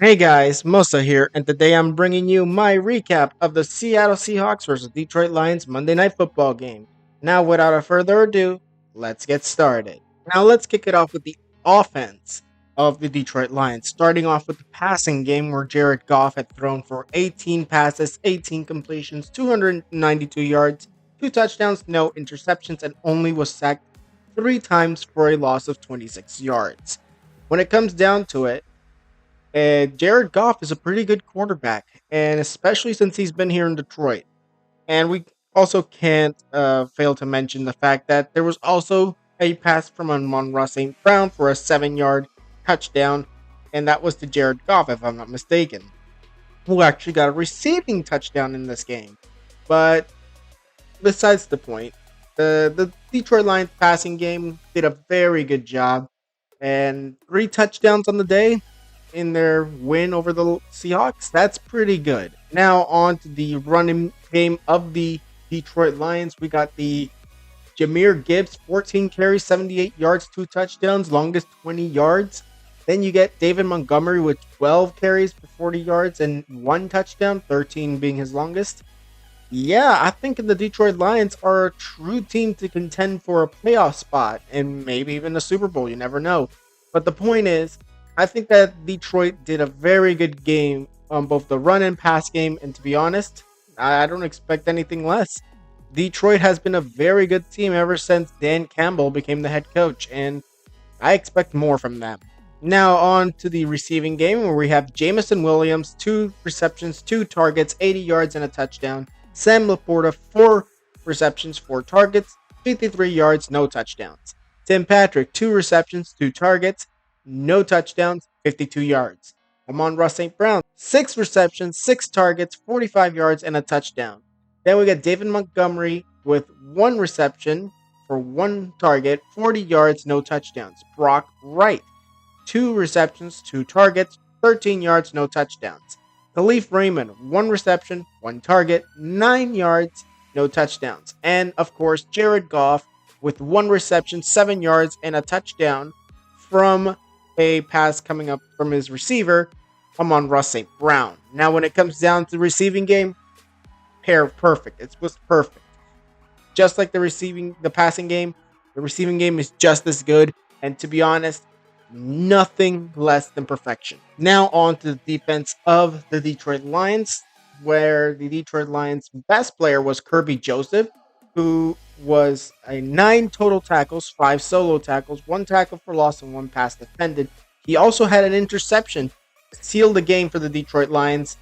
Hey guys, Mosa here, and today I'm bringing you my recap of the Seattle Seahawks versus Detroit Lions Monday Night Football game. Now, without further ado, let's get started. Now, let's kick it off with the offense of the Detroit Lions, starting off with the passing game where Jared Goff had thrown for 18 passes, 18 completions, 292 yards, two touchdowns, no interceptions, and only was sacked three times for a loss of 26 yards. When it comes down to it, Jared Goff is a pretty good quarterback, and especially since he's been here in Detroit. And we also can't fail to mention the fact that there was also a pass from Amon-Ra St. Brown for a 7-yard touchdown, and that was to Jared Goff, if I'm not mistaken, who actually got a receiving touchdown in this game. But besides the point, the Detroit Lions passing game did a very good job, and three touchdowns on the day in their win over the Seahawks. That's pretty good. Now on to the running game of the Detroit Lions. We got the Jahmyr Gibbs, 14 carries, 78 yards, two touchdowns, longest 20 yards. Then you get David Montgomery with 12 carries for 40 yards and one touchdown, 13 being his longest. Yeah, I think the Detroit Lions are a true team to contend for a playoff spot and maybe even a Super Bowl. You never know. But the point is, I think that Detroit did a very good game on both the run and pass game. And to be honest, I don't expect anything less. Detroit has been a very good team ever since Dan Campbell became the head coach, and I expect more from them. Now on to the receiving game where we have Jamison Williams, two receptions, two targets, 80 yards and a touchdown. Sam Laporta, four receptions, four targets, 53 yards, no touchdowns. Tim Patrick, two receptions, two targets, no touchdowns, 52 yards. Amon-Ra St. Brown, six receptions, six targets, 45 yards, and a touchdown. Then we got David Montgomery with one reception for one target, 40 yards, no touchdowns. Brock Wright, two receptions, two targets, 13 yards, no touchdowns. Khalif Raymond, one reception, one target, 9 yards, no touchdowns. And of course, Jared Goff with one reception, 7 yards, and a touchdown from a pass coming up from his receiver, Amon-Ra St. Brown. Now, when it comes down to the receiving game, perfect. It was perfect. Just like the passing game, the receiving game is just as good. And to be honest, nothing less than perfection. Now on to the defense of the Detroit Lions, where the Detroit Lions' best player was Kirby Joseph, who was a 9 total tackles, 5 solo tackles, 1 tackle for loss, and 1 pass defended. He also had an interception, sealed the game for the Detroit Lions.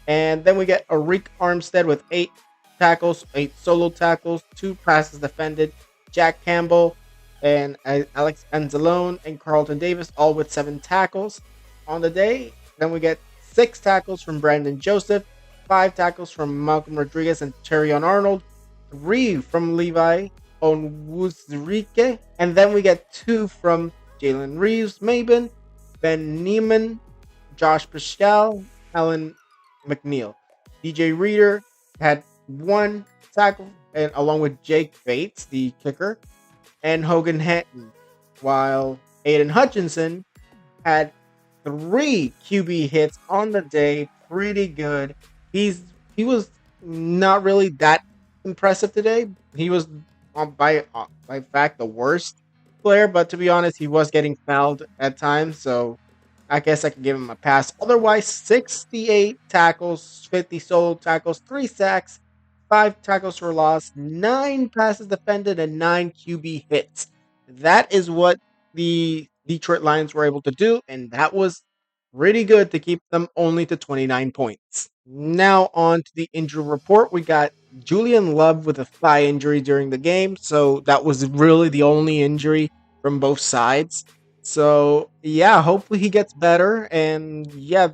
And then we get Arik Armstead with 8 tackles, 8 solo tackles, 2 passes defended. Jack Campbell and Alex Anzalone and Carlton Davis, all with 7 tackles on the day. Then we get 6 tackles from Brandon Joseph, 5 tackles from Malcolm Rodriguez and Terrion Arnold, 3 from Levi Onwuzurike, and then we get 2 from Jalen Reeves, Mabin, Ben Neiman, Josh Pascal, Alan McNeil. DJ Reader had 1 tackle, and along with Jake Bates, the kicker, and Hogan Hatton, while Aiden Hutchinson had 3 QB hits on the day. Pretty good. He was not really that impressive today. He was by fact the worst player, but to be honest, he was getting fouled at times, so I guess I could give him a pass. Otherwise, 68 tackles, 50 solo tackles, 3 sacks, 5 tackles for loss, 9 passes defended, and 9 QB hits. That is what the Detroit Lions were able to do, and that was pretty good to keep them only to 29 points. Now on to the injury report. We got Julian Love with a thigh injury during the game, so that was really the only injury from both sides. So yeah, hopefully he gets better. And yeah,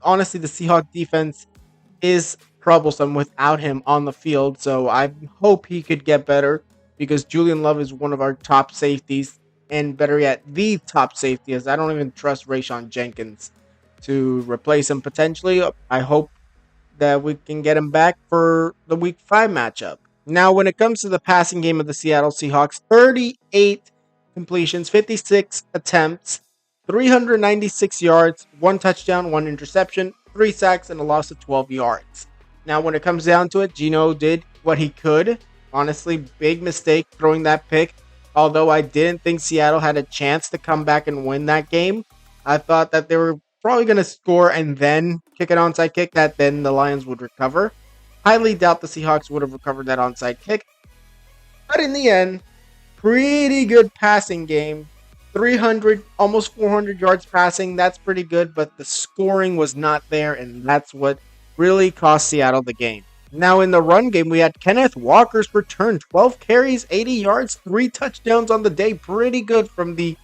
honestly, the Seahawks defense is troublesome without him on the field. So I hope he could get better because Julian Love is one of our top safeties, and better yet, the top safety. As I don't even trust Rayshon Jenkins to replace him potentially. I hope that we can get him back for the Week 5 matchup. Now, when it comes to the passing game of the Seattle Seahawks, 38 completions, 56 attempts, 396 yards, one touchdown, one interception, three sacks, and a loss of 12 yards. Now, when it comes down to it, Geno did what he could. Honestly, big mistake throwing that pick. Although I didn't think Seattle had a chance to come back and win that game. I thought that they were probably going to score and then kick an onside kick that then the Lions would recover. Highly doubt the Seahawks would have recovered that onside kick. But in the end, pretty good passing game. 300, almost 400 yards passing. That's pretty good, but the scoring was not there, and that's what really cost Seattle the game. Now, in the run game, we had Kenneth Walker's return. 12 carries, 80 yards, 3 touchdowns on the day. Pretty good from the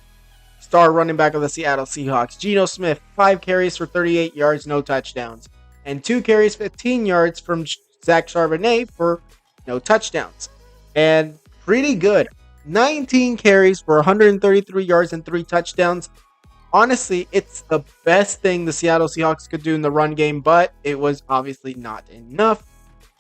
star running back of the Seattle Seahawks. Geno Smith, 5 carries for 38 yards, no touchdowns. And 2 carries, 15 yards from Zach Charbonnet for no touchdowns. And pretty good. 19 carries for 133 yards and 3 touchdowns. Honestly, it's the best thing the Seattle Seahawks could do in the run game, but it was obviously not enough.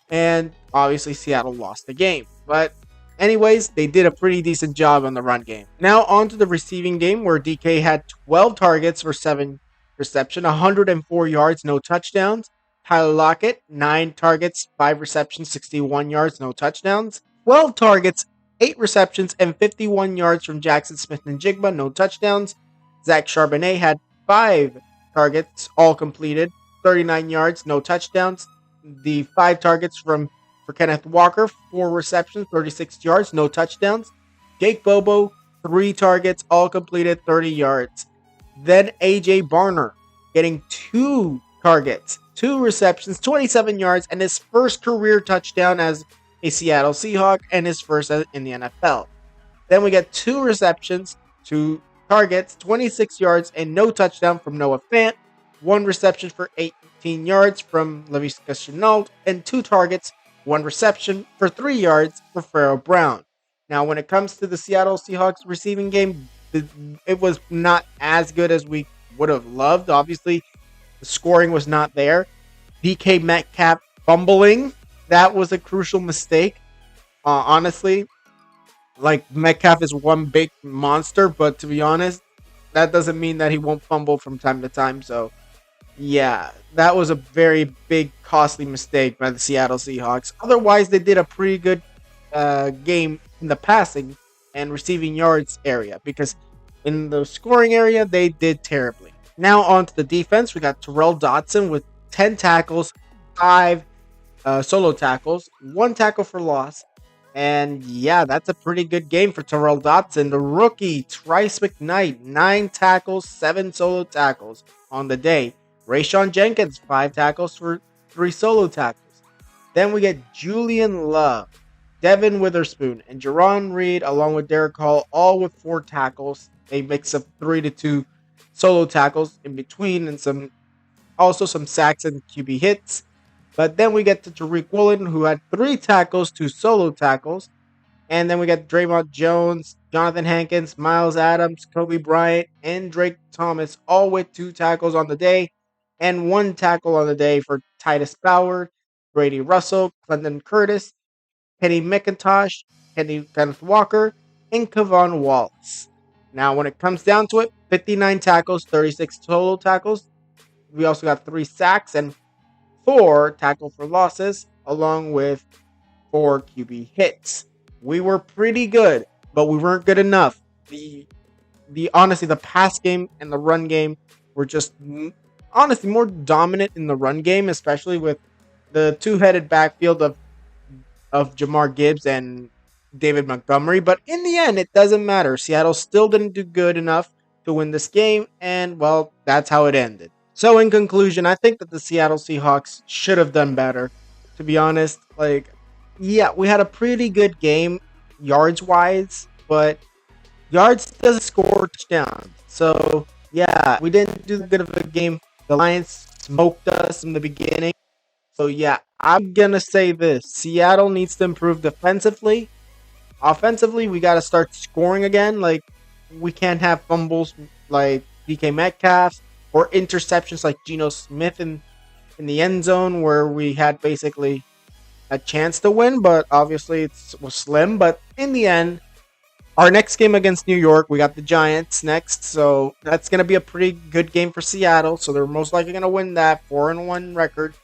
And obviously, Seattle lost the game. But anyways, they did a pretty decent job on the run game. Now on to the receiving game, where DK had 12 targets for 7 reception, 104 yards, no touchdowns. Tyler Lockett, 9 targets, 5 receptions, 61 yards, no touchdowns. 12 targets, 8 receptions, and 51 yards from Jackson Smith-Njigba, no touchdowns. Zach Charbonnet had 5 targets, all completed, 39 yards, no touchdowns. The 5 targets for Kenneth Walker, 4 receptions, 36 yards, no touchdowns. Jake Bobo, 3 targets, all completed, 30 yards. Then AJ Barner getting 2 targets, 2 receptions, 27 yards, and his first career touchdown as a Seattle Seahawk and his first in the NFL. Then we get 2 receptions, 2 targets, 26 yards, and no touchdown from Noah Fant. 1 reception for 18 yards from Laviska Shenault, and 2 targets, 1 reception for 3 yards for Pharaoh Brown. Now, when it comes to the Seattle Seahawks receiving game, it was not as good as we would have loved. Obviously, the scoring was not there. DK Metcalf fumbling, that was a crucial mistake. Honestly, like, Metcalf is one big monster, but to be honest, that doesn't mean that he won't fumble from time to time. So, yeah, that was a very big, costly mistake by the Seattle Seahawks. Otherwise, they did a pretty good game in the passing and receiving yards area, because in the scoring area, they did terribly. Now on to the defense. We got Terrell Dodson with 10 tackles, 5 solo tackles, 1 tackle for loss. And yeah, that's a pretty good game for Terrell Dodson. The rookie, Trice McKnight, 9 tackles, 7 solo tackles on the day. Rayshawn Jenkins, 5 tackles for 3 solo tackles. Then we get Julian Love, Devin Witherspoon, and Jerron Reed, along with Derek Hall, all with 4 tackles. A mix of 3 to 2 solo tackles in between, and some sacks and QB hits. But then we get to Tariq Woolen, who had 3 tackles, 2 solo tackles. And then we got Draymond Jones, Jonathan Hankins, Miles Adams, Kobe Bryant, and Drake Thomas, all with 2 tackles on the day. And 1 tackle on the day for Titus Bauer, Brady Russell, Clinton Curtis, Kenny McIntosh, Kenneth Walker, and Kevon Wallace. Now, when it comes down to it, 59 tackles, 36 solo tackles. We also got 3 sacks and 4 tackle for losses, along with 4 QB hits. We were pretty good, but we weren't good enough. Honestly, the pass game and the run game were just honestly more dominant in the run game, especially with the 2-headed backfield of Jamar Gibbs and David Montgomery. But in the end, it doesn't matter. Seattle still didn't do good enough to win this game, and well, that's how it ended. So in conclusion, I think that the Seattle Seahawks should have done better. To be honest, yeah, we had a pretty good game yards-wise, but yards doesn't score touchdowns. So yeah, we didn't do good of a game. The Lions smoked us in the beginning. So yeah, I'm going to say this. Seattle needs to improve defensively. Offensively, we got to start scoring again. We can't have fumbles like DK Metcalf or interceptions like Geno Smith in the end zone, where we had basically a chance to win, but obviously it was slim. But in the end, Our next game against New York, we got the Giants next, so that's going to be a pretty good game for Seattle. So they're most likely going to win that 4-1 record.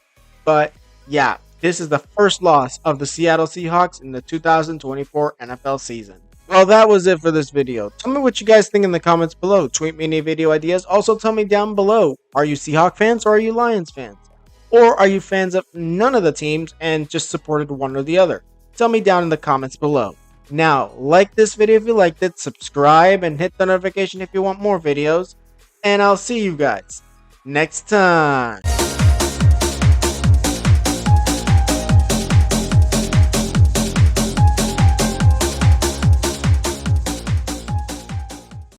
But yeah, this is the first loss of the Seattle Seahawks in the 2024 NFL season. Well, that was it for this video. Tell me what you guys think in the comments below. Tweet me any video ideas. Also, tell me down below, are you Seahawks fans or are you Lions fans? Or are you fans of none of the teams and just supported one or the other? Tell me down in the comments below. Now, like this video if you liked it, subscribe, and hit the notification if you want more videos. And I'll see you guys next time.